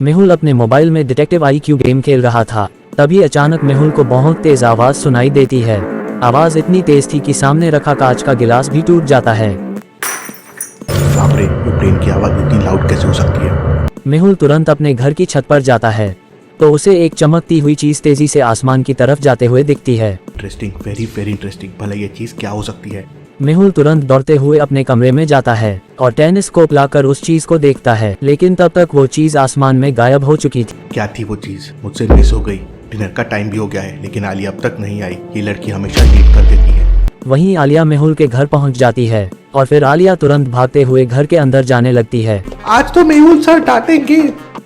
मेहुल अपने मोबाइल में detective IQ game खेल रहा था। तभी अचानक मेहुल को बहुत तेज आवाज सुनाई देती है। आवाज इतनी तेज थी कि सामने रखा कांच का गिलास भी टूट जाता है। बाप रे, ये ट्रेन की आवाज इतनी लाउड कैसे हो सकती है? मेहुल तुरंत अपने घर की छत पर जाता है तो उसे एक चमकती हुई चीज तेजी से आसमान की तरफ जाते हुए दिखती है। Interesting, very very interesting. भला ये चीज क्या हो सकती है? मेहुल तुरंत दौड़ते हुए अपने कमरे में जाता है और टेलीस्कोप लाकर उस चीज को देखता है, लेकिन तब तक वो चीज आसमान में गायब हो चुकी थी। क्या थी वो चीज? मुझसे मिस हो गई। डिनर का टाइम भी हो गया है लेकिन आलिया अब तक नहीं आई। ये लड़की हमेशा लेट कर देती है। वहीं आलिया मेहुल के घर पहुंच जाती है और फिर आलिया तुरंत भागते हुए घर के अंदर जाने लगती है। आज तो मेहुल सर डांटेंगे।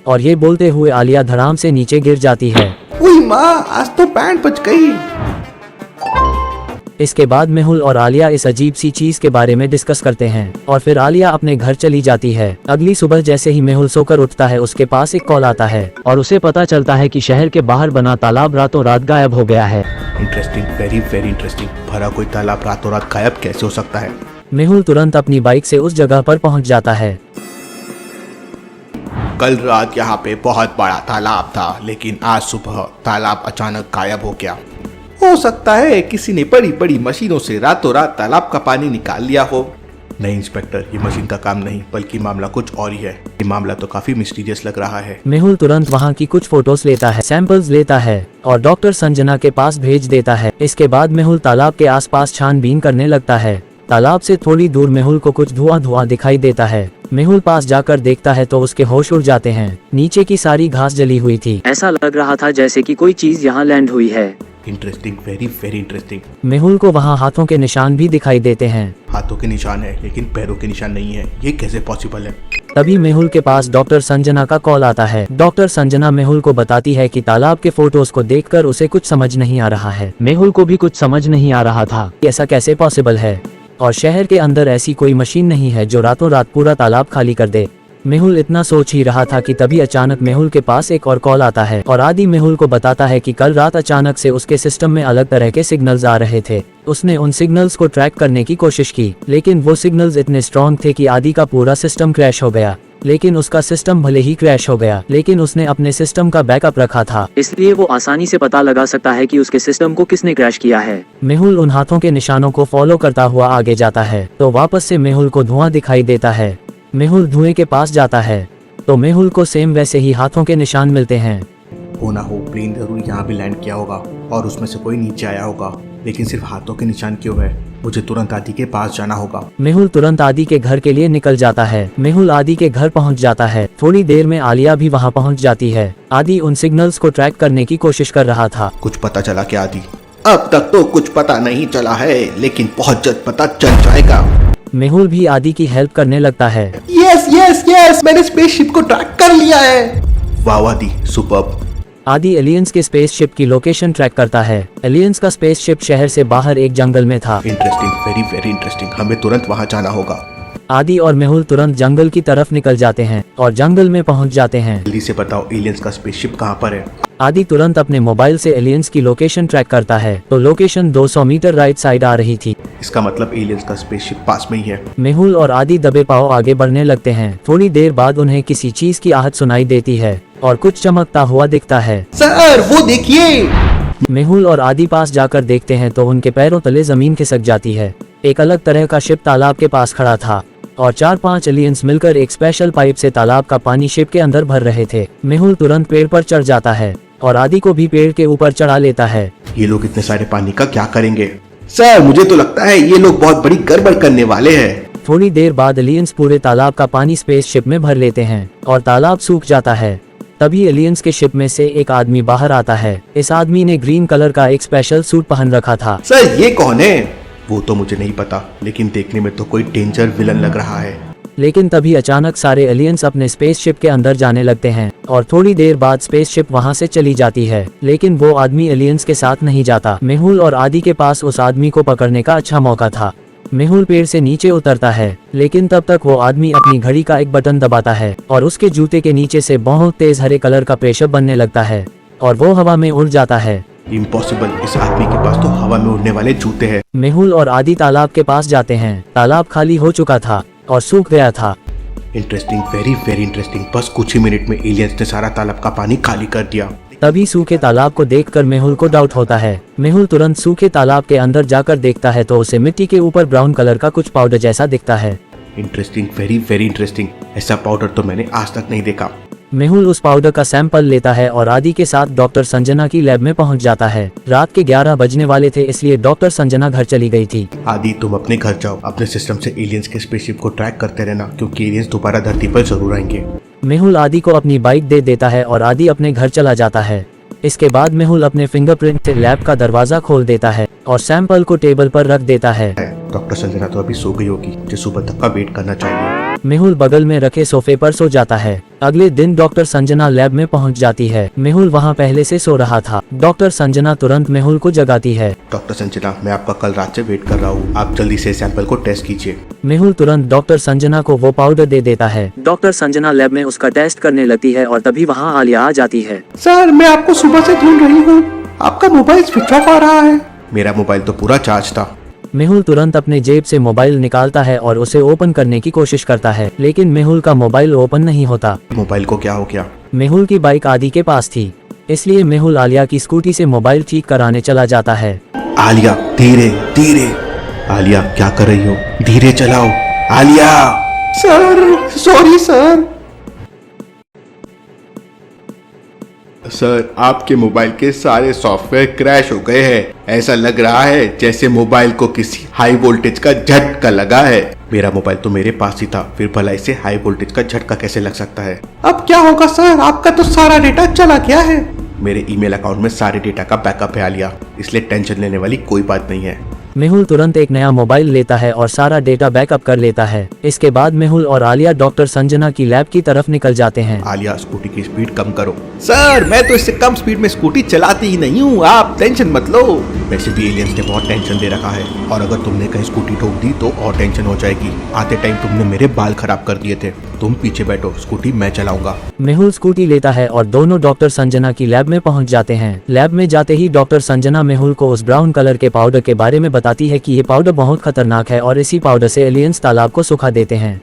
और ये बोलते हुए आलिया धड़ाम से नीचे गिर जाती है। ओए माँ, आज तो पैंट बच गई। इसके बाद मेहुल और आलिया इस अजीब सी चीज के बारे में डिस्कस करते हैं और फिर आलिया अपने घर चली जाती है। अगली सुबह जैसे ही मेहुल सोकर उठता है उसके पास एक कॉल आता है और उसे पता चलता है कि शहर के बाहर बना तालाब रातों रात गायब हो गया है। Interesting, very very interesting. भरा कोई तालाब रातों रात गायब कैसे हो सकता है? मेहुल तुरंत अपनी बाइक से उस जगह पर पहुंच जाता है। कल रात यहाँ पे बहुत बड़ा तालाब था लेकिन आज सुबह तालाब अचानक गायब हो गया। हो सकता है किसी ने बड़ी बड़ी मशीनों से रातों रात तालाब का पानी निकाल लिया हो। नहीं इंस्पेक्टर, ये मशीन का काम नहीं बल्कि मामला कुछ और ही है। ये मामला तो काफी मिस्टीरियस लग रहा है। मेहुल तुरंत वहाँ की कुछ फोटोज लेता है, सैंपल्स लेता है और डॉक्टर संजना के पास भेज देता है। इसके बाद मेहुल तालाब के आसपास छानबीन करने लगता है। तालाब से थोड़ी दूर मेहुल को कुछ धुआं धुआं दिखाई देता है। मेहुल पास जाकर देखता है तो उसके होश उड़ जाते हैं। नीचे की सारी घास जली हुई थी। ऐसा लग रहा था जैसे कि कोई चीज यहाँ लैंड हुई है। Interesting, very very interesting. Mehul को वहाँ हाथों के निशान भी दिखाई देते हैं। हाथों के निशान है लेकिन पैरों के निशान नहीं है। ये कैसे पॉसिबल है? तभी मेहुल के पास डॉक्टर संजना का कॉल आता है। डॉक्टर संजना मेहुल को बताती है कि तालाब के फोटोज को देखकर उसे कुछ समझ नहीं आ रहा है। मेहुल को भी कुछ समझ नहीं आ रहा था कि ऐसा कैसे पॉसिबल है और शहर के अंदर ऐसी कोई मशीन नहीं है जो रातों रात पूरा तालाब खाली कर दे। मेहुल इतना सोच ही रहा था कि तभी अचानक मेहुल के पास एक और कॉल आता है और आदि मेहुल को बताता है कि कल रात अचानक से उसके सिस्टम में अलग तरह के सिग्नल्स आ रहे थे। उसने उन सिग्नल्स को ट्रैक करने की कोशिश की लेकिन वो सिग्नल्स इतने स्ट्रॉन्ग थे कि आदि का पूरा सिस्टम क्रैश हो गया। लेकिन उसका सिस्टम भले ही क्रैश हो गया लेकिन उसने अपने सिस्टम का बैकअप रखा था, इसलिए वो आसानी से पता लगा सकता है कि उसके सिस्टम को किसने क्रैश किया है। मेहुल उन हाथों के निशानों को फॉलो करता हुआ आगे जाता है तो वापस से मेहुल को धुआं दिखाई देता है। मेहुल धुएं के पास जाता है तो मेहुल को सेम वैसे ही हाथों के निशान मिलते हैं। हो ना हो प्लेन जरूर यहाँ भी लैंड किया होगा और उसमें से कोई नीचे आया होगा, लेकिन सिर्फ हाथों के निशान क्यों है? मुझे तुरंत आदि के पास जाना होगा। मेहुल तुरंत आदि के घर के लिए निकल जाता है। मेहुल आदि के घर पहुंच जाता है। थोड़ी देर में आलिया भी वहां पहुंच जाती है। आदि उन सिग्नल्स को ट्रैक करने की कोशिश कर रहा था। कुछ पता चला क्या आदि? अब तक तो कुछ पता नहीं चला है लेकिन बहुत जल्द पता चल जाएगा। मेहुल भी आदि की हेल्प करने लगता है। यस यस यस, मैंने स्पेसशिप को ट्रैक कर लिया है। वाह आदि, सुपर्ब। आदि एलियंस के स्पेसशिप की लोकेशन ट्रैक करता है। एलियंस का स्पेसशिप शहर से बाहर एक जंगल में था। Interesting, very very interesting. हमें तुरंत वहाँ जाना होगा। आदि और मेहुल तुरंत जंगल की तरफ निकल जाते हैं और जंगल में पहुंच जाते हैं। जल्दी से बताओ एलियंस का स्पेसशिप कहाँ पर है? आदि तुरंत अपने मोबाइल से एलियंस की लोकेशन ट्रैक करता है तो लोकेशन 200 मीटर राइट साइड आ रही थी। इसका मतलब एलियंस का स्पेसशिप पास में ही है। मेहुल और आदि दबे पांव आगे बढ़ने लगते हैं। थोड़ी देर बाद उन्हें किसी चीज की आहट सुनाई देती है और कुछ चमकता हुआ दिखता है। सर वो देखिए। मेहुल और आदि पास जाकर देखते हैं तो उनके पैरों तले जमीन खिसक जाती है। एक अलग तरह का शिप तालाब के पास खड़ा था और 4-5 एलियंस मिलकर एक स्पेशल पाइप से तालाब का पानी शिप के अंदर भर रहे थे। मेहुल तुरंत पेड़ पर चढ़ जाता है और आदि को भी पेड़ के ऊपर चढ़ा लेता है। ये लोग इतने सारे पानी का क्या करेंगे? सर मुझे तो लगता है ये लोग बहुत बड़ी गड़बड़ करने वाले हैं। थोड़ी देर बाद एलियंस पूरे तालाब का पानी स्पेस शिप में भर लेते हैं और तालाब सूख जाता है। तभी एलियंस के शिप में से एक आदमी बाहर आता है। इस आदमी ने ग्रीन कलर का एक स्पेशल सूट पहन रखा था। सर ये कौन है? वो तो मुझे नहीं पता लेकिन देखने में तो कोई डेंजर विलन लग रहा है। लेकिन तभी अचानक सारे एलियंस अपने स्पेसशिप के अंदर जाने लगते हैं और थोड़ी देर बाद स्पेसशिप वहां से चली जाती है। लेकिन वो आदमी एलियंस के साथ नहीं जाता। मेहुल और आदि के पास उस आदमी को पकड़ने का अच्छा मौका था। मेहुल पेड़ से नीचे उतरता है लेकिन तब तक वो आदमी अपनी घड़ी का एक बटन दबाता है और उसके जूते के नीचे से बहुत तेज हरे कलर का प्रेशर बनने लगता है और वो हवा में उड़ जाता है। इम्पॉसिबल, इस आदमी के पास तो हवा में उड़ने वाले जूते हैं। मेहुल और आदि तालाब के पास जाते हैं। तालाब खाली हो चुका था और सूख गया था। Interesting, very very interesting. बस कुछ ही मिनट में एलियंस ने सारा तालाब का पानी खाली कर दिया। तभी सूखे तालाब को देखकर मेहुल को डाउट होता है। मेहुल तुरंत सूखे तालाब के अंदर जाकर देखता है तो उसे मिट्टी के ऊपर ब्राउन कलर का कुछ पाउडर जैसा दिखता है। Interesting, very very interesting. ऐसा पाउडर तो मैंने आज तक नहीं देखा। मेहुल उस पाउडर का सैंपल लेता है और आदि के साथ डॉक्टर संजना की लैब में पहुंच जाता है। रात के 11 बजने वाले थे, इसलिए डॉक्टर संजना घर चली गई थी। आदि, तुम अपने घर जाओ, अपने सिस्टम से एलियंस के स्पेसशिप को ट्रैक करते रहना, क्योंकि एलियंस दोबारा धरती पर जरूर आएंगे। मेहुल आदि को अपनी बाइक दे देता है और आदि अपने घर चला जाता है। इसके बाद मेहुल अपने फिंगरप्रिंट से लैब का दरवाजा खोल देता है और सैंपल को टेबल पर रख देता है। डॉक्टर संजना तो अभी सो गई होगी, मुझे सुबह तक का वेट करना चाहिए। मेहुल बगल में रखे सोफे पर सो जाता है। अगले दिन डॉक्टर संजना लैब में पहुंच जाती है। मेहुल वहां पहले से सो रहा था। डॉक्टर संजना तुरंत मेहुल को जगाती है। डॉक्टर संजना, मैं आपका कल रात से वेट कर रहा हूँ, आप जल्दी से सैंपल को टेस्ट कीजिए। मेहुल तुरंत डॉक्टर संजना को वो पाउडर दे देता है। डॉक्टर संजना लैब में उसका टेस्ट करने लगती है और तभी वहाँ आलिया आ जाती है। सर, मैं आपको सुबह से ढूंढ रही हूँ, आपका मोबाइल स्विच ऑफ आ रहा है। मेरा मोबाइल तो पूरा चार्ज था। मेहुल तुरंत अपने जेब से मोबाइल निकालता है और उसे ओपन करने की कोशिश करता है, लेकिन मेहुल का मोबाइल ओपन नहीं होता। मोबाइल को क्या हो गया? मेहुल की बाइक आदि के पास थी, इसलिए मेहुल आलिया की स्कूटी से मोबाइल ठीक कराने चला जाता है। आलिया, धीरे धीरे। आलिया, क्या कर रही हो? धीरे चलाओ। Alia. Sir, sorry sir. Sir, आपके मोबाइल के सारे सॉफ्टवेयर क्रैश हो गए हैं। ऐसा लग रहा है जैसे मोबाइल को किसी हाई वोल्टेज का झटका लगा है। मेरा मोबाइल तो मेरे पास ही था, फिर भला इसे हाई वोल्टेज का झटका कैसे लग सकता है? अब क्या होगा सर, आपका तो सारा डेटा चला गया है। मेरे ईमेल अकाउंट में सारे डेटा का बैकअप है आलिया, इसलिए टेंशन लेने वाली कोई बात नहीं है। मेहुल तुरंत एक नया मोबाइल लेता है और सारा डेटा बैकअप कर लेता है। इसके बाद मेहुल और आलिया डॉक्टर संजना की लैब की तरफ निकल जाते हैं। आलिया, स्कूटी की स्पीड कम करो। सर, मैं तो इससे कम स्पीड में स्कूटी चलाती ही नहीं हूँ, आप टेंशन मत लो। वैसे भी एलियंस ने बहुत टेंशन दे रखा है, और अगर तुमने कहीं स्कूटी ठोक दी तो और टेंशन हो जाएगी। आते टाइम तुमने मेरे बाल खराब कर दिए थे। तुम पीछे बैठो, स्कूटी मैं चलाऊंगा। मेहुल स्कूटी लेता है और दोनों डॉक्टर संजना की लैब में पहुंच जाते हैं। लैब में जाते ही डॉक्टर संजना मेहुल को उस ब्राउन कलर के पाउडर के बारे में बताती है कि ये पाउडर बहुत खतरनाक है और इसी पाउडर से एलियंस तालाब को सुखा देते हैं।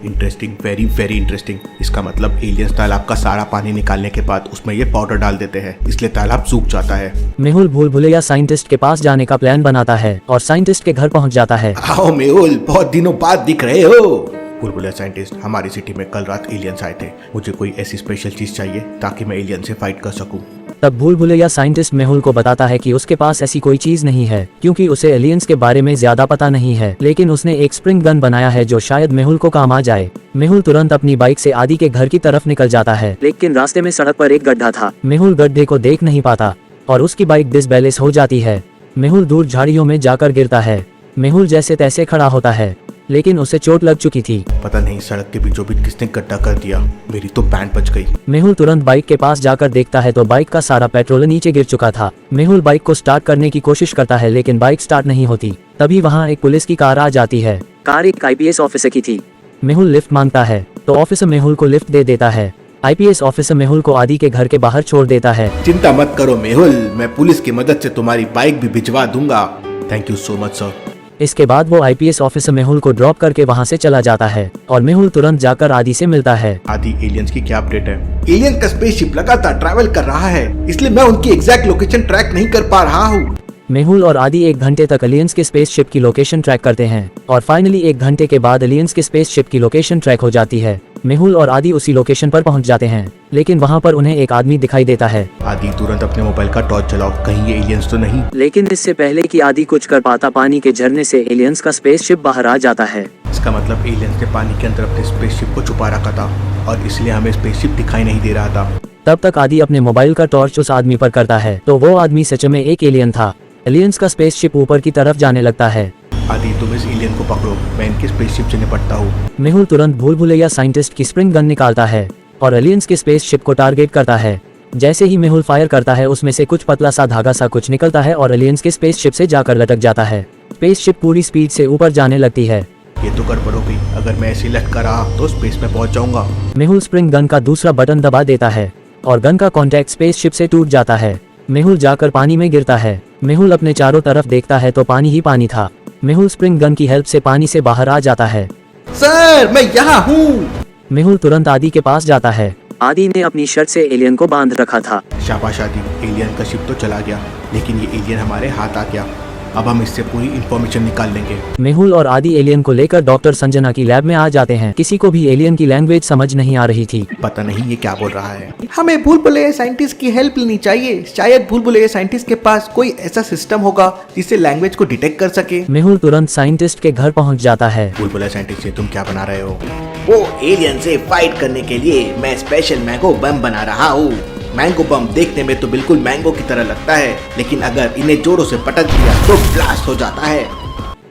Interesting, very very interesting. इसका मतलब एलियंस तालाब का सारा पानी निकालने के बाद उसमें ये पाउडर डाल देते हैं, इसलिए तालाब सूख जाता है। मेहुल भूल भुलैया साइंटिस्ट के पास जाने का प्लान बनाता है और साइंटिस्ट के घर पहुंच जाता है। आओ मेहुल, बहुत दिनों बाद दिख रहे हो। बुलबुला साइंटिस्ट, हमारी सिटी में कल रात एलियंस आए थे, मुझे कोई ऐसी स्पेशल चीज चाहिए ताकि मैं एलियन से फाइट कर सकूं। तब भूल भुलैया साइंटिस्ट मेहुल को बताता है कि उसके पास ऐसी कोई चीज नहीं है, क्योंकि उसे एलियंस के बारे में ज्यादा पता नहीं है, लेकिन उसने एक स्प्रिंग गन बनाया है जो शायद मेहुल को काम आ जाए। मेहुल तुरंत अपनी बाइक से आदि के घर की तरफ निकल जाता है, लेकिन रास्ते में सड़क पर एक गड्ढा था। मेहुल गड्ढे को देख नहीं पाता और उसकी बाइक डिसबैलेंस हो जाती है। मेहुल दूर झाड़ियों में जाकर गिरता है। मेहुल जैसे तैसे खड़ा होता है, लेकिन उसे चोट लग चुकी थी। पता नहीं सड़क के बीचों बीच किसने गड्ढा कर दिया, मेरी तो पैंट बच गई। मेहुल तुरंत बाइक के पास जाकर देखता है तो बाइक का सारा पेट्रोल नीचे गिर चुका था। मेहुल बाइक को स्टार्ट करने की कोशिश करता है, लेकिन बाइक स्टार्ट नहीं होती। तभी वहाँ एक पुलिस की कार आ जाती है। कार एक IPS ऑफिसर की थी। मेहुल लिफ्ट मांगता है तो ऑफिसर मेहुल को लिफ्ट दे देता है। IPS ऑफिसर मेहुल को आदि के घर के बाहर छोड़ देता है। चिंता मत करो मेहुल, मैं पुलिस की मदद से तुम्हारी बाइक भी भिजवा दूंगा। Thank you so much sir. इसके बाद वो IPS ऑफिसर मेहुल को ड्रॉप करके वहाँ से चला जाता है और मेहुल तुरंत जाकर आदि से मिलता है। आदि, एलियंस की क्या अपडेट है? एलियन का स्पेसशिप लगातार ट्रैवल कर रहा है, इसलिए मैं उनकी एग्जैक्ट लोकेशन ट्रैक नहीं कर पा रहा हूँ। मेहुल और आदि 1 घंटे तक एलियंस के स्पेसशिप की लोकेशन ट्रैक करते हैं और फाइनली 1 घंटे के बाद एलियंस के स्पेसशिप की लोकेशन ट्रैक हो जाती है। मेहुल और आदि उसी लोकेशन पर पहुंच जाते हैं, लेकिन वहां पर उन्हें एक आदमी दिखाई देता है। आदि, तुरंत अपने मोबाइल का टॉर्च चलाओ, कहीं ये एलियंस तो नहीं। लेकिन इससे पहले कि आदि कुछ कर पाता, पानी के झरने से एलियंस का स्पेसशिप बाहर आ जाता है। इसका मतलब एलियंस ने पानी के अंदर अपने स्पेसशिप को छुपा रखा था और इसलिए हमें स्पेसशिप दिखाई नहीं दे रहा था। तब तक आदि अपने मोबाइल का टॉर्च उस आदमी पर करता है तो वो आदमी सच में एक एलियन था। एलियंस का स्पेसशिप ऊपर की तरफ जाने लगता है। आदि, तुम इस एलियन को पकड़ो, मैं इनके स्पेसशिप से निपटता हूँ। मेहुल तुरंत भूल भुलैया साइंटिस्ट की स्प्रिंग गन निकालता है और एलियंस के स्पेसशिप को टारगेट करता है। जैसे ही मेहुल फायर करता है, उसमें से कुछ पतला सा धागा सा कुछ निकलता है और एलियंस के स्पेसशिप से जाकर लटक जाता है। स्पेसशिप पूरी स्पीड से ऊपर जाने लगती है। ये तो गड़बड़ हो गई, अगर मैं ऐसे लटका रहा तो स्पेस में पहुंच जाऊंगा। मेहुल स्प्रिंग गन का दूसरा बटन दबा देता है और गन का कॉन्टैक्ट स्पेसशिप से टूट जाता है। मेहुल जाकर पानी में गिरता है। मेहुल अपने चारों तरफ देखता है तो पानी ही पानी था। मेहुल स्प्रिंग गन की हेल्प से पानी से बाहर आ जाता है। सर मैं यहाँ हूँ। मेहुल तुरंत आदि के पास जाता है। आदि ने अपनी शर्ट से एलियन को बांध रखा था। शाबाश आदि, एलियन का शिप तो चला गया, लेकिन ये एलियन हमारे हाथ आ गया। अब हम इससे पूरी इंफॉर्मेशन निकाल लेंगे। मेहुल और आदि एलियन को लेकर डॉक्टर संजना की लैब में आ जाते हैं। किसी को भी एलियन की लैंग्वेज समझ नहीं आ रही थी। पता नहीं ये क्या बोल रहा है। हमें भूल भुलैया साइंटिस्ट की हेल्प लेनी चाहिए। शायद भूल भुलैया साइंटिस्ट के पास कोई ऐसा सिस्टम होगा जिससे लैंग्वेज को डिटेक्ट कर सके। मेहुल तुरंत साइंटिस्ट के घर पहुंच जाता है। भूल भुलैया साइंटिस्ट, तुम क्या बना रहे हो? वो एलियन से फाइट करने के लिए मैं स्पेशल मैंगो बम बना रहा हूँ। मैंगो बम देखने में तो बिल्कुल मैंगो की तरह लगता है, लेकिन अगर इन्हें जोरों से पटक दिया तो ब्लास्ट हो जाता है।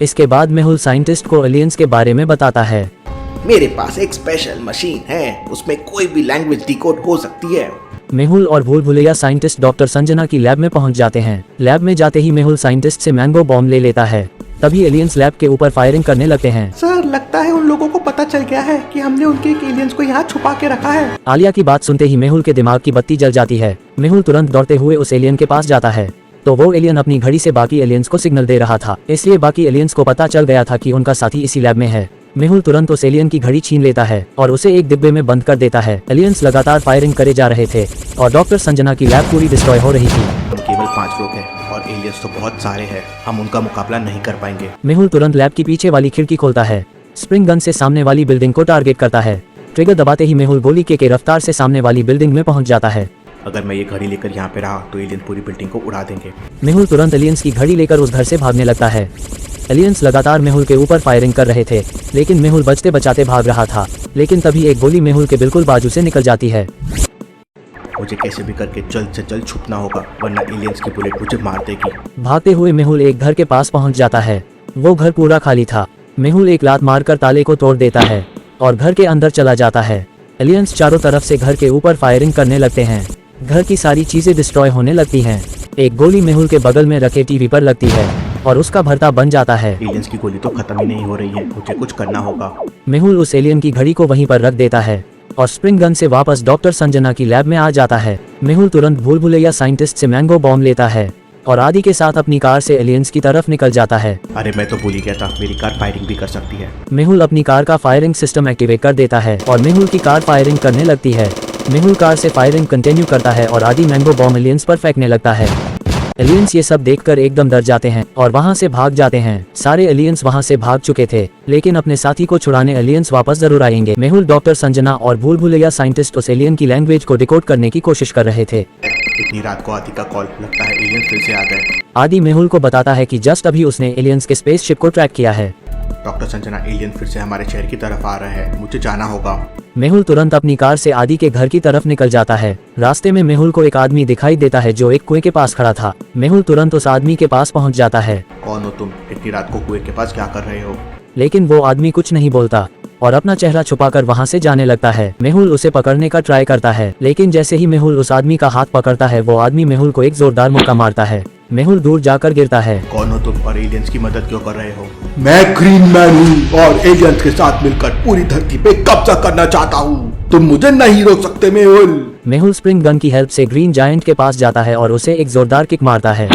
इसके बाद मेहुल साइंटिस्ट को एलियंस के बारे में बताता है। मेरे पास एक स्पेशल मशीन है, उसमें कोई भी लैंग्वेज डिकोड हो सकती है। मेहुल और भूल भुलैया साइंटिस्ट डॉक्टर संजना की लैब में पहुंच जाते हैं। लैब में जाते ही मेहुल साइंटिस्ट से मैंगो बॉम्ब ले लेता है। तभी एलियंस लैब के ऊपर फायरिंग करने लगते हैं। सर लगता है उन लोगों को पता चल गया है कि हमने उनके एलियंस को यहाँ छुपा के रखा है। आलिया की बात सुनते ही मेहुल के दिमाग की बत्ती जल जाती है। मेहुल तुरंत दौड़ते हुए उस एलियन के पास जाता है तो वो एलियन अपनी घड़ी से बाकी एलियंस को सिग्नल दे रहा था, इसलिए बाकी एलियंस को पता चल गया था कि उनका साथी इसी लैब में है। मेहुल तुरंत उस एलियन की घड़ी छीन लेता है और उसे एक डिब्बे में बंद कर देता है। एलियंस लगातार फायरिंग करे जा रहे थे और डॉक्टर संजना की लैब पूरी डिस्ट्रॉय हो रही थी। हम केवल 5 लोग हैं और एलियंस तो बहुत सारे हैं, हम उनका मुकाबला नहीं कर पाएंगे। मेहुल तुरंत लैब की पीछे वाली खिड़की खोलता है। स्प्रिंग गन से सामने वाली बिल्डिंग को टारगेट करता है। ट्रिगर दबाते ही मेहुल गोली के रफ्तार से सामने वाली बिल्डिंग में पहुंच जाता है। अगर मैं ये घड़ी लेकर यहाँ पे रहा तो एलियन पूरी बिल्डिंग को उड़ा देंगे। मेहुल तुरंत एलियंस की घड़ी लेकर उस घर से भागने लगता है। एलियंस लगातार मेहुल के ऊपर फायरिंग कर रहे थे, लेकिन मेहुल बचते बचाते भाग रहा था। लेकिन तभी एक गोली मेहुल के बिल्कुल बाजू से निकल जाती है। मुझे कैसे भी करके जल्द से जल्द छुपना होगा, वरना एलियंस की बुलेट मुझे मार देगी। भागते हुए मेहुल एक घर के पास पहुंच जाता है। वो घर पूरा खाली था। मेहुल एक लात मारकर ताले को तोड़ देता है और घर के अंदर चला जाता है। एलियंस चारों तरफ से घर के ऊपर फायरिंग करने लगते हैं। घर की सारी चीजें डिस्ट्रॉय होने लगती हैं। एक गोली मेहुल के बगल में रखे टीवी पर लगती है और उसका भरता बन जाता है। एलियंस की गोली तो खत्म ही नहीं हो रही है, मुझे कुछ करना होगा। मेहुल उस एलियन की घड़ी को वहीं पर रख देता है और स्प्रिंग गन से वापस डॉक्टर संजना की लैब में आ जाता है। मेहुल तुरंत भूल भुलैया साइंटिस्ट से मैंगो बॉम्ब लेता है और आदि के साथ अपनी कार से एलियंस की तरफ निकल जाता है। अरे मैं तो भूल ही गया था, मेरी कार फायरिंग भी कर सकती है। मेहुल अपनी कार का फायरिंग सिस्टम एक्टिवेट कर देता है और मेहुल की कार फायरिंग करने लगती है। मेहुल कार से फायरिंग कंटिन्यू करता है और आदि मैंगो बॉम्ब एलियंस पर फेंकने लगता है। एलियंस ये सब देखकर एकदम डर जाते हैं और वहां से भाग जाते हैं। सारे एलियंस वहां से भाग चुके थे, लेकिन अपने साथी को छुड़ाने एलियंस वापस जरूर आएंगे। मेहुल, डॉक्टर संजना और भूल भुलैया साइंटिस्ट उस एलियन की लैंग्वेज को डिकोड करने की कोशिश कर रहे थे। इतनी रात को आदि का कॉल, लगता है एलियंस फिर से आ गए। आदि मेहुल को बताता है कि जस्ट अभी उसने एलियंस के स्पेसशिप को ट्रैक किया है। डॉक्टर संजना, एलियन फिर से हमारे शहर की तरफ आ रहे हैं, मुझे जाना होगा। मेहुल तुरंत अपनी कार से आदि के घर की तरफ निकल जाता है। रास्ते में मेहुल को एक आदमी दिखाई देता है जो एक कुएं के पास खड़ा था। मेहुल तुरंत उस आदमी के पास पहुंच जाता है। कौन हो तुम? इतनी रात को कुएं के पास क्या कर रहे हो? लेकिन वो आदमी कुछ नहीं बोलता और अपना चेहरा छुपाकर वहां से जाने लगता है। मेहुल उसे पकड़ने का ट्राई करता है, लेकिन जैसे ही मेहुल उस आदमी का हाथ पकड़ता है, वो आदमी मेहुल को एक जोरदार मुक्का मारता है। मेहुल दूर जाकर गिरता है। कौन हो तुम और एलियंस की मदद क्यों कर रहे हो? मैं ग्रीन मैन हूँ और एलियंस के साथ मिलकर पूरी धरती पे कब्जा करना चाहता हूँ। तुम मुझे नहीं रोक सकते मेहुल। मेहुल स्प्रिंग गन की हेल्प से ग्रीन जायंट के पास जाता है और उसे एक जोरदार किक मारता है,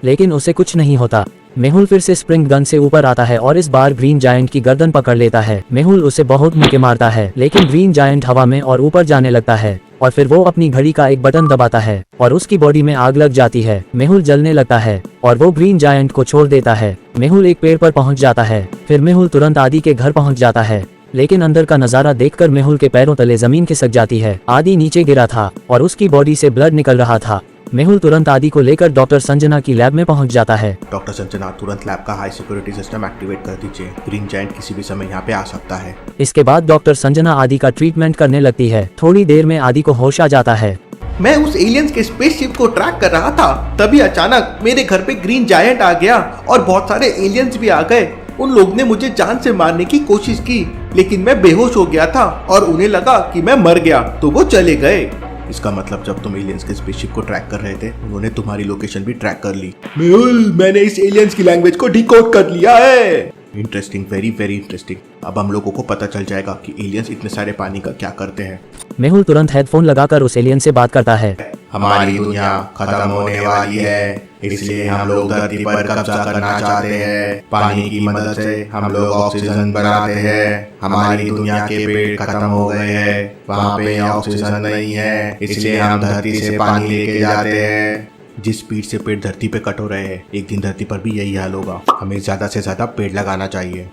लेकिन उसे कुछ नहीं होता। मेहुल फिर से स्प्रिंग गन से ऊपर आता है और इस बार ग्रीन जायंट की गर्दन पकड़ लेता है। मेहुल उसे बहुत मुक्के मारता है, लेकिन ग्रीन जायंट हवा में और ऊपर जाने लगता है और फिर वो अपनी घड़ी का एक बटन दबाता है और उसकी बॉडी में आग लग जाती है। मेहुल जलने लगता है और वो ग्रीन जायंट को छोड़ देता है। मेहुल एक पेड़ पर पहुंच जाता है। फिर मेहुल तुरंत आदि के घर पहुंच जाता है, लेकिन अंदर का नजारा देखकर मेहुल के पैरों तले जमीन खिसक जाती है। आदि नीचे गिरा था और उसकी बॉडी से ब्लड निकल रहा था। मेहुल तुरंत आदि को लेकर डॉक्टर संजना की लैब में पहुंच जाता है। डॉक्टर संजना, तुरंत लैब का हाई सिक्योरिटी सिस्टम एक्टिवेट कर दीजिए। ग्रीन जायंट किसी भी समय यहाँ पे आ सकता है। इसके बाद डॉक्टर संजना आदि का ट्रीटमेंट करने लगती है। थोड़ी देर में आदि को होश आ जाता है। मैं उस एलियंस के स्पेसशिप को ट्रैक कर रहा था, तभी अचानक मेरे घर पे ग्रीन जायंट आ गया और बहुत सारे एलियंस भी आ गए। उन लोग ने मुझे जान से मारने की कोशिश की, लेकिन मैं बेहोश हो गया था और उन्हें लगा कि मैं मर गया, तो वो चले गए। इसका मतलब जब तुम एलियंस के स्पेसशिप को ट्रैक कर रहे थे, उन्होंने तुम्हारी लोकेशन भी ट्रैक कर ली। मेहुल, मैंने इस एलियंस की लैंग्वेज को डिकोड कर लिया है। Interesting, very very interesting. अब हम लोगों को पता चल जाएगा कि एलियंस इतने सारे पानी का क्या करते हैं। मेहुल तुरंत हेडफोन लगाकर उस एलियन से बात करता है। हमारी दुनिया खत्म होने वाली है, इसलिए हम लोग धरती पर कब्जा करना चाहते हैं। पानी की मदद से हम लोग ऑक्सीजन बनाते हैं। हमारी दुनिया के पेड़ खत्म हो गए हैं, वहाँ पे ऑक्सीजन नहीं है, इसलिए हम धरती से पानी लेके जाते हैं। जिस स्पीड से पेड़ धरती पे कट हो रहे हैं, एक दिन धरती पर भी यही हाल होगा। हमें ज्यादा से ज्यादा पेड़ लगाना चाहिए।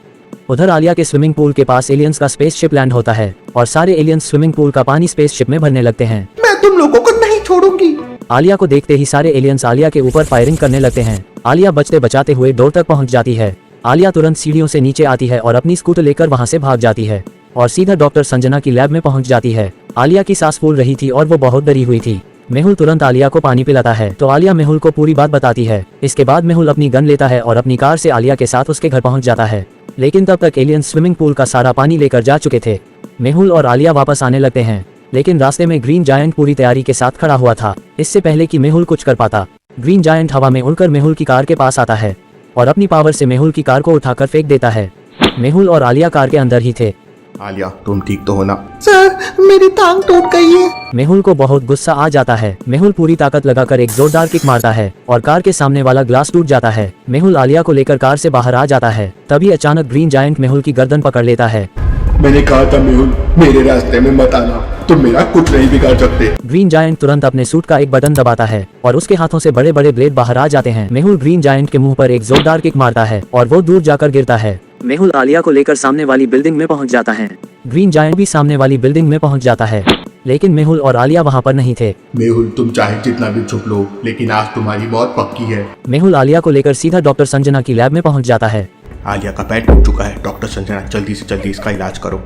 उधर आलिया के स्विमिंग पूल के पास एलियंस का स्पेसशिप लैंड होता है और सारे एलियंस स्विमिंग पूल का पानी स्पेसशिप में भरने लगते हैं। मैं तुम लोगों को नहीं छोड़ूंगी। आलिया को देखते ही सारे एलियंस आलिया के ऊपर फायरिंग करने लगते हैं। आलिया बचते बचाते हुए डोर तक पहुंच जाती है। आलिया तुरंत सीढ़ियों से नीचे आती है और अपनी स्कूटर लेकर वहां से भाग जाती है और सीधा डॉक्टर संजना की लैब में पहुंच जाती है। आलिया की सांस फूल रही थी और वो बहुत डरी हुई थी। मेहुल तुरंत आलिया को पानी पिलाता है तो आलिया मेहुल को पूरी बात बताती है। इसके बाद मेहुल अपनी गन लेता है और अपनी कार से आलिया के साथ उसके घर पहुंच जाता है, लेकिन तब तक एलियन स्विमिंग पूल का सारा पानी लेकर जा चुके थे। मेहुल और आलिया वापस आने लगते हैं, लेकिन रास्ते में ग्रीन जायंट पूरी तैयारी के साथ खड़ा हुआ था। इससे पहले कि मेहुल कुछ कर पाता, ग्रीन जायंट हवा में उड़कर मेहुल की कार के पास आता है और अपनी पावर से मेहुल की कार को उठाकर फेंक देता है। मेहुल और आलिया कार के अंदर ही थे। आलिया, तुम ठीक तो हो ना? सर, मेरी टांग टूट गई है। मेहुल को बहुत गुस्सा आ जाता है। मेहुल पूरी ताकत लगाकर एक जोरदार किक मारता है और कार के सामने वाला ग्लास टूट जाता है। मेहुल आलिया को लेकर कार से बाहर आ जाता है। तभी अचानक ग्रीन जायंट मेहुल की गर्दन पकड़ लेता है। मैंने कहा था मेहुल, मेरे रास्ते में मत आना, तुम मेरा कुछ नहीं बिगाड़ सकते। ग्रीन जायंट तुरंत अपने सूट का एक बटन दबाता है और उसके हाथों से बड़े बड़े ब्लेड बाहर आ जाते हैं। मेहुल ग्रीन जायंट के मुंह पर एक जोरदार किक मारता है और वो दूर जाकर गिरता है। मेहुल आलिया को लेकर सामने वाली बिल्डिंग में पहुंच जाता है। ग्रीन जायंट भी सामने वाली बिल्डिंग में पहुंच जाता है, लेकिन मेहुल और आलिया वहां पर नहीं थे। मेहुल, तुम चाहे जितना भी छुप लो, लेकिन आज तुम्हारी मौत पक्की है। मेहुल आलिया को लेकर सीधा डॉक्टर संजना की लैब में पहुंच जाता है। आलिया का पैर टूट चुका है। डॉक्टर संजना, जल्दी से जल्दी इसका इलाज करो।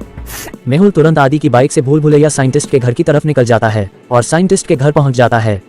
मेहुल तुरंत आदि की बाइक से भूल भुलैया साइंटिस्ट के घर की तरफ निकल जाता है और साइंटिस्ट के घर पहुंच जाता है।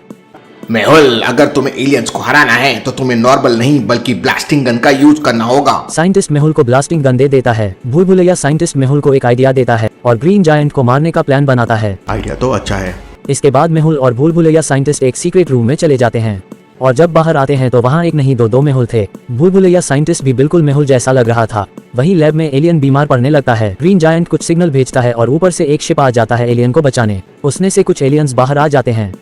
मेहुल, अगर तुम्हें एलियंस को हराना है तो तुम्हें नॉर्मल नहीं बल्कि ब्लास्टिंग गन का यूज करना होगा। साइंटिस्ट मेहुल को ब्लास्टिंग गन दे देता है। भूल भुलैया साइंटिस्ट मेहुल को एक आइडिया देता है और ग्रीन जायंट को मारने का प्लान बनाता है। आइडिया तो अच्छा है। इसके बाद मेहुल और भूल भुलैया साइंटिस्ट एक सीक्रेट रूम में चले जाते हैं और जब बाहर आते हैं तो वहाँ एक नहीं दो मेहुल थे। भूल भुलैया साइंटिस्ट भी बिल्कुल मेहुल जैसा लग रहा था। वहीं लैब में एलियन बीमार पड़ने लगता है। ग्रीन जायंट कुछ सिग्नल भेजता है और ऊपर से एक शिप आ जाता है एलियन को बचाने। उसमें से कुछ एलियंस बाहर आ जाते हैं।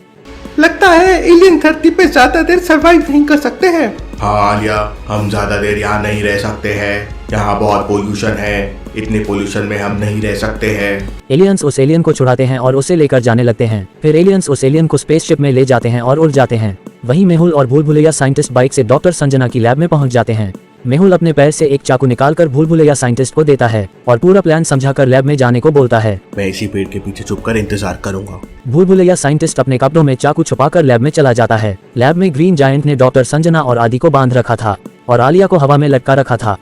लगता है एलियन धरती पे ज्यादा देर सरवाइव नहीं कर सकते हैं। हाँ आलिया, हम ज्यादा देर यहाँ नहीं रह सकते हैं। यहाँ बहुत पोल्यूशन है, इतने पोल्यूशन में हम नहीं रह सकते हैं। एलियंस उस एलियन को छुड़ाते हैं और उसे लेकर जाने लगते हैं। फिर एलियंस उस एलियन को स्पेसशिप में ले जाते हैं और उड़ जाते हैं। वहीं मेहुल और भूल भुलैया साइंटिस्ट बाइक से डॉक्टर संजना की लैब में पहुंच जाते हैं। मेहुल अपने पैर से एक चाकू निकालकर भूल भुलैया साइंटिस्ट को देता है और पूरा प्लान समझाकर लैब में जाने को बोलता है। मैं इसी पेड़ के पीछे छुपकर इंतजार करूंगा। भूल भुलैया साइंटिस्ट अपने कपड़ों में चाकू छुपाकर लैब में चला जाता है। लैब में ग्रीन जायंट ने डॉक्टर संजना और आदि को बांध रखा था और आलिया को हवा में लटका रखा था।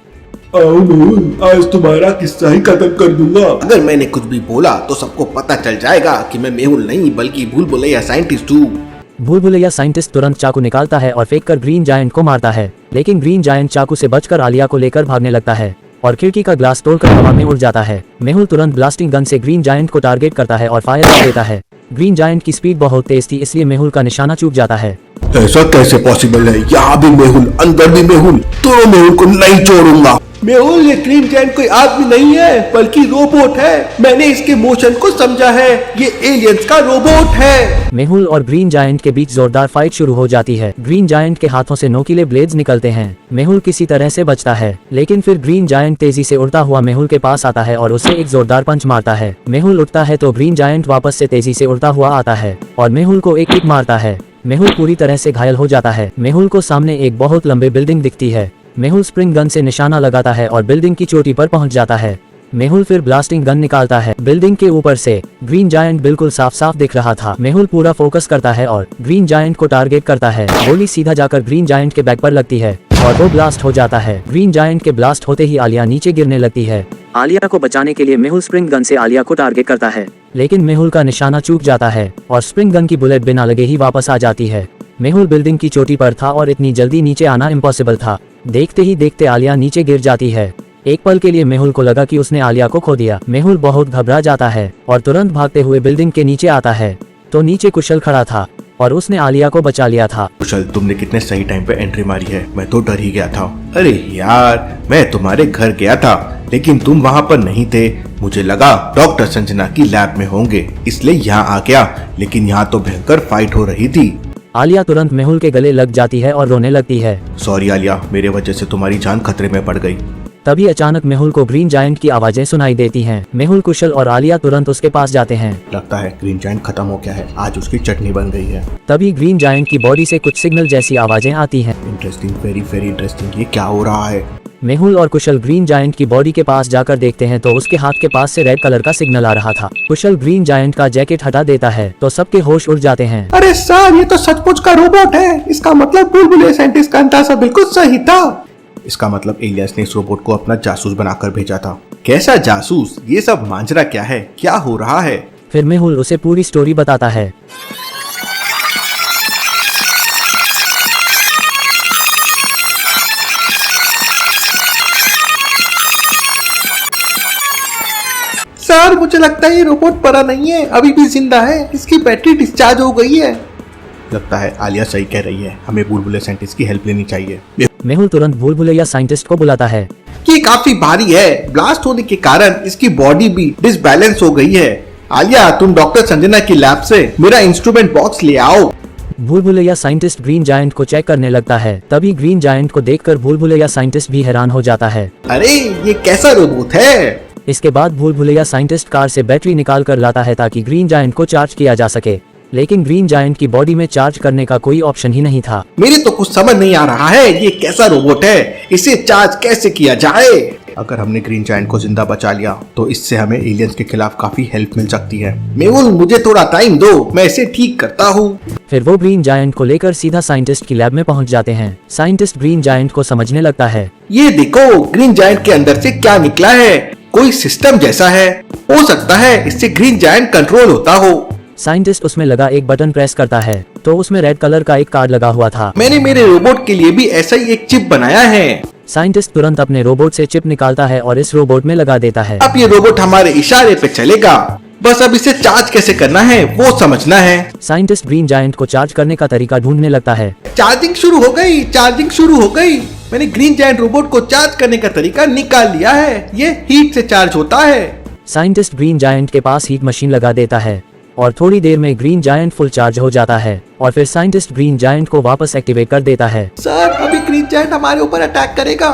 आओ मेहुल, आज तुम्हारा किस्सा ही खत्म कर दूंगा। अगर मैंने कुछ भी बोला तो सबको पता चल जाएगा कि मैं मेहुल नहीं बल्कि भूल भुलैया साइंटिस्ट हूँ। भूल भुलैया साइंटिस्ट तुरंत चाकू निकालता है और फेंक कर ग्रीन जायंट को मारता है, लेकिन ग्रीन जायंट चाकू से बचकर आलिया को लेकर भागने लगता है और खिड़की का ग्लास तोड़कर हवा में उड़ जाता है। मेहुल तुरंत ब्लास्टिंग गन से ग्रीन जायंट को टारगेट करता है और फायर कर देता है। ग्रीन जायंट की स्पीड बहुत तेज थी, इसलिए मेहुल का निशाना चूक जाता है। ऐसा कैसे पॉसिबल है? यहाँ भी मेहुल, अंदर भी मेहुल, दोनों मेहुल को नहीं छोड़ूंगा। मेहुल, ये ग्रीन जायंट कोई आदमी नहीं है बल्कि रोबोट है। मैंने इसके मोशन को समझा है, ये एलियंस का रोबोट है। मेहुल और ग्रीन जायंट के बीच जोरदार फाइट शुरू हो जाती है। ग्रीन जायंट के हाथों से नोकीले ब्लेड्स निकलते हैं। मेहुल किसी तरह से बचता है, लेकिन फिर ग्रीन जायंट तेजी से उड़ता हुआ मेहुल के पास आता है और उसे एक जोरदार पंच मारता है। मेहुल उठता है तो ग्रीन जायंट वापस से तेजी से उड़ता हुआ आता है और मेहुल को एक किक मारता है। मेहुल पूरी तरह से घायल हो जाता है। मेहुल को सामने एक बहुत लंबी बिल्डिंग दिखती है। मेहुल स्प्रिंग गन से निशाना लगाता है और बिल्डिंग की चोटी पर पहुंच जाता है। मेहुल फिर ब्लास्टिंग गन निकालता है। बिल्डिंग के ऊपर से ग्रीन जायंट बिल्कुल साफ साफ दिख रहा था। मेहुल पूरा फोकस करता है और ग्रीन जायंट को टारगेट करता है। गोली सीधा जाकर ग्रीन जायंट के बैक पर लगती है और वो ब्लास्ट हो जाता है। ग्रीन जायंट के ब्लास्ट होते ही आलिया नीचे गिरने लगती है। आलिया को बचाने के लिए मेहुल स्प्रिंग गन से आलिया को टारगेट करता है, लेकिन मेहुल का निशाना चूक जाता है और स्प्रिंग गन की बुलेट बिना लगे ही वापस आ जाती है। मेहुल बिल्डिंग की चोटी पर था और इतनी जल्दी नीचे आना इम्पॉसिबल था। देखते ही देखते आलिया नीचे गिर जाती है। एक पल के लिए मेहुल को लगा कि उसने आलिया को खो दिया। मेहुल बहुत घबरा जाता है और तुरंत भागते हुए बिल्डिंग के नीचे आता है तो नीचे कुशल खड़ा था और उसने आलिया को बचा लिया था। कुशल, तुमने कितने सही टाइम पे एंट्री मारी है, मैं तो डर ही गया था। अरे यार, मैं तुम्हारे घर गया था लेकिन तुम वहाँ पर नहीं थे। मुझे लगा डॉक्टर संजना की लैब में होंगे, इसलिए यहाँ आ गया, लेकिन यहाँ तो भयंकर फाइट हो रही थी। आलिया तुरंत मेहुल के गले लग जाती है और रोने लगती है। सॉरी आलिया, मेरे वजह से तुम्हारी जान खतरे में पड़ गई। तभी अचानक मेहुल को ग्रीन जायंट की आवाजें सुनाई देती हैं। मेहुल, कुशल और आलिया तुरंत उसके पास जाते हैं। लगता है ग्रीन जायंट खत्म हो गया है, आज उसकी चटनी बन गई है। तभी ग्रीन जायंट की बॉडी से कुछ सिग्नल जैसी आवाजें आती हैं। इंटरेस्टिंग, वेरी वेरी इंटरेस्टिंग, ये क्या हो रहा है? मेहुल और कुशल ग्रीन जायंट की बॉडी के पास जाकर देखते हैं तो उसके हाथ के पास से रेड कलर का सिग्नल आ रहा था। कुशल ग्रीन जायंट का जैकेट हटा देता है तो सबके होश उड़ जाते हैं। अरे सर, ये तो सचमुच का रोबोट है। इसका मतलब बुलबुले साइंटिस्ट का अंदाजा बिल्कुल सही था। इसका मतलब एलियंस ने इस रोबोट को अपना जासूस बनाकर भेजा था। कैसा जासूस? ये सब मांजरा क्या है? क्या हो रहा है? फिर मेहुल उसे पूरी स्टोरी बताता है। सर, मुझे लगता है ये रोबोट परा नहीं है, अभी भी जिंदा है। इसकी बैटरी डिस्चार्ज हो गई है। लगता है आलिया सही कह रही है, हमें बुलबुले साइंटिस्ट की हेल्प लेनी चाहिए। मेहुल तुरंत बुलबुलैया साइंटिस्ट को बुलाता है। ये काफी भारी है, ब्लास्ट होने के कारण इसकी बॉडी भी डिसबैलेंस हो गई है। आलिया, तुम डॉक्टर संजना की लैब से मेरा इंस्ट्रूमेंट बॉक्स ले आओ। बुलबुलैया साइंटिस्ट ग्रीन जायंट को चेक करने लगता है। तभी ग्रीन जायंट को देखकर बुलबुलैया साइंटिस्ट भी हैरान हो जाता है। अरे, ये कैसा रोबोट है? इसके बाद बुलबुलैया साइंटिस्ट कार से बैटरी निकाल कर लाता है ताकि ग्रीन जायंट को चार्ज किया जा सके, लेकिन ग्रीन जायंट की बॉडी में चार्ज करने का कोई ऑप्शन ही नहीं था। मेरे तो कुछ समझ नहीं आ रहा है, ये कैसा रोबोट है? इसे चार्ज कैसे किया जाए? अगर हमने ग्रीन जायंट को जिंदा बचा लिया तो इससे हमें एलियंस के खिलाफ काफी हेल्प मिल सकती है। मेहुल, मुझे थोड़ा टाइम दो, मैं इसे ठीक करता हूँ। फिर वो ग्रीन जायंट को लेकर सीधा साइंटिस्ट की लैब में पहुंच जाते हैं। साइंटिस्ट ग्रीन जायंट को समझने लगता है। ये देखो, ग्रीन जायंट के अंदर से क्या निकला है? कोई सिस्टम जैसा है। हो सकता है इससे ग्रीन जायंट कंट्रोल होता हो। साइंटिस्ट उसमें लगा एक बटन प्रेस करता है तो उसमें रेड कलर का एक कार्ड लगा हुआ था। मैंने मेरे रोबोट के लिए भी ऐसा ही एक चिप बनाया है। साइंटिस्ट तुरंत अपने रोबोट से चिप निकालता है और इस रोबोट में लगा देता है। अब ये रोबोट हमारे इशारे पे चलेगा, बस अब इसे चार्ज कैसे करना है वो समझना है। साइंटिस्ट ग्रीन जायंट को चार्ज करने का तरीका ढूंढने लगता है। चार्जिंग शुरू हो गई, चार्जिंग शुरू हो गई। मैंने ग्रीन जायंट रोबोट को चार्ज करने का तरीका निकाल लिया है। ये हीट से चार्ज होता है। साइंटिस्ट ग्रीन जायंट के पास हीट मशीन लगा देता है और थोड़ी देर में ग्रीन जायंट फुल चार्ज हो जाता है और फिर साइंटिस्ट ग्रीन जायंट को वापस एक्टिवेट कर देता है। सर, अभी ग्रीन जायंट हमारे ऊपर अटैक करेगा।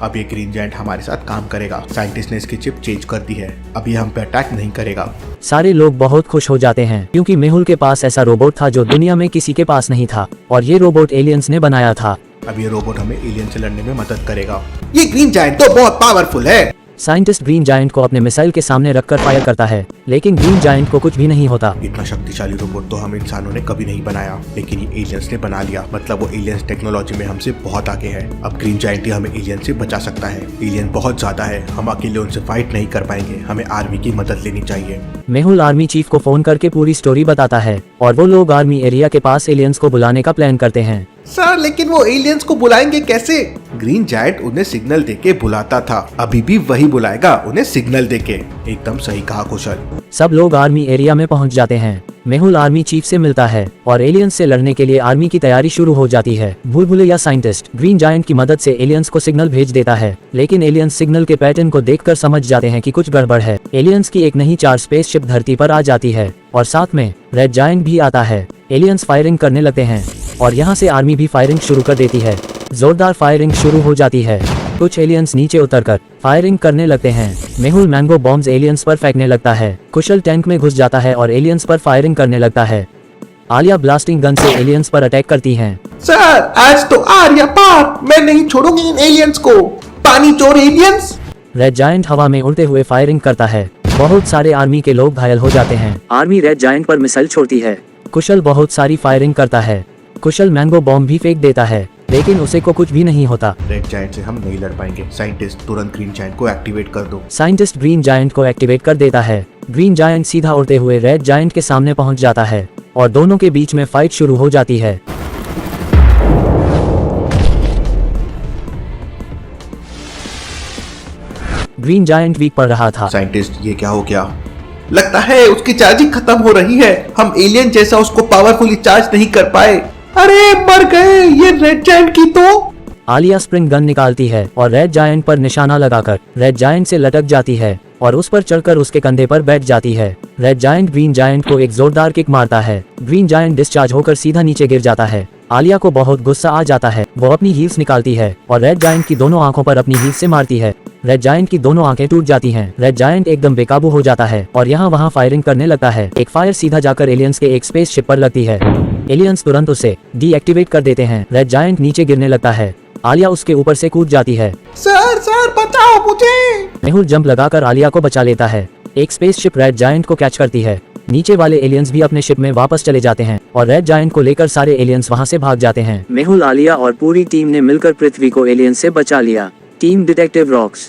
अब ये ग्रीन जायंट हमारे साथ काम करेगा। साइंटिस्ट ने इसकी चिप चेंज कर दी है, अब ये हम पे अटैक नहीं करेगा। सारे लोग बहुत खुश हो जाते हैं क्योंकि मेहुल के पास ऐसा रोबोट था जो दुनिया में किसी के पास नहीं था और ये रोबोट एलियंस ने बनाया था। अब ये रोबोट हमें एलियन से लड़ने में मदद करेगा। ये ग्रीन जायंट तो बहुत पावरफुल है। साइंटिस्ट ग्रीन जायंट को अपने मिसाइल के सामने रखकर फायर करता है, लेकिन ग्रीन जायंट को कुछ भी नहीं होता। इतना शक्तिशाली रोबोट तो हम इंसानों ने कभी नहीं बनाया, लेकिन ये एलियंस ने बना लिया। मतलब वो एलियंस टेक्नोलॉजी में हमसे बहुत आगे है। अब ग्रीन जायंट ही हमें एलियन से बचा सकता है। एलियन बहुत ज्यादा है, हम अकेले उनसे फाइट नहीं कर पाएंगे, हमें आर्मी की मदद लेनी चाहिए। मेहुल आर्मी चीफ को फोन करके पूरी स्टोरी बताता है और वो लोग आर्मी एरिया के पास एलियंस को बुलाने का प्लान करते हैं। सर, लेकिन वो एलियंस को बुलाएंगे कैसे? ग्रीन जायंट उन्हें सिग्नल देके बुलाता था, अभी भी वही बुलाएगा उन्हें सिग्नल देके। एकदम सही कहा कुशल। सब लोग आर्मी एरिया में पहुंच जाते हैं। मेहुल आर्मी चीफ से मिलता है और एलियंस से लड़ने के लिए आर्मी की तैयारी शुरू हो जाती है। बुलबुलैया साइंटिस्ट ग्रीन जायंट की मदद से एलियंस को सिग्नल भेज देता है, लेकिन एलियंस सिग्नल के पैटर्न को देखकर समझ जाते हैं कि कुछ गड़बड़ है। एलियंस की एक नई 4 स्पेसशिप धरती पर आ जाती है और साथ में रेड जायंट भी आता है। एलियंस फायरिंग करने लगते हैं और यहाँ से आर्मी भी फायरिंग शुरू कर देती है। जोरदार फायरिंग शुरू हो जाती है। कुछ एलियंस नीचे उतरकर फायरिंग करने लगते हैं। मेहुल मैंगो बॉम्ब्स एलियंस पर फेंकने लगता है। कुशल टैंक में घुस जाता है और एलियंस पर फायरिंग करने लगता है। आलिया ब्लास्टिंग गन से एलियंस पर अटैक करती हैं। सर, आज तो आर्या पार, मैं नहीं छोड़ूंगी इन एलियंस को। पानी चोर एलियंस। रेड जायंट हवा में उड़ते हुए फायरिंग करता है। बहुत सारे आर्मी के लोग घायल हो जाते हैं। आर्मी रेड जायंट पर मिसाइल छोड़ती है। कुशल बहुत सारी फायरिंग करता है। कुशल मैंगो बॉम्ब भी फेंक देता है, लेकिन उसे को कुछ भी नहीं होता। रेड जायंट से हम नहीं लड़ पाएंगे। साइंटिस्ट तुरंत ग्रीन जायंट को एक्टिवेट कर दो। साइंटिस्ट ग्रीन जायंट को एक्टिवेट कर देता है। ग्रीन जायंट सीधा उड़ते हुए रेड जायंट के सामने पहुंच जाता है और दोनों के बीच में फाइट शुरू हो जाती है। ग्रीन जायंट वीक पड़ रहा था। साइंटिस्ट, ये क्या हो गया? लगता है उसकी चार्जिंग खत्म हो रही है। हम एलियन जैसा उसको पावरफुली चार्ज नहीं कर पाए। अरे मर गए ये रेड जायंट की तो। आलिया स्प्रिंग गन निकालती है और रेड जायंट पर निशाना लगाकर रेड जायंट से लटक जाती है और उस पर चढ़कर उसके कंधे पर बैठ जाती है। रेड जायंट ग्रीन जायंट को एक जोरदार किक मारता है। ग्रीन जायंट डिस्चार्ज होकर सीधा नीचे गिर जाता है। आलिया को बहुत गुस्सा आ जाता है। वो अपनी हील्स निकालती है और रेड जायंट की दोनों आंखों पर अपनी हील्स से मारती है। रेड जायंट की दोनों आंखें टूट जाती हैं। रेड जायंट एकदम बेकाबू हो जाता है और यहाँ वहाँ फायरिंग करने लगता है। एक फायर सीधा जाकर एलियंस के एक स्पेस शिप पर लगती है। एलियंस तुरंत उसे डीएक्टिवेट कर देते हैं। रेड जायंट नीचे गिरने लगता है। आलिया उसके ऊपर से कूद जाती है। सर बचाओ मुझे। मेहुल जंप लगाकर आलिया को बचा लेता है। एक स्पेसशिप रेड जायंट को कैच करती है। नीचे वाले एलियंस भी अपने शिप में वापस चले जाते हैं और रेड जायंट को लेकर सारे एलियंस वहां से भाग जाते हैं। मेहुल, आलिया और पूरी टीम ने मिलकर पृथ्वी को एलियंस से बचा लिया। Team detective rocks.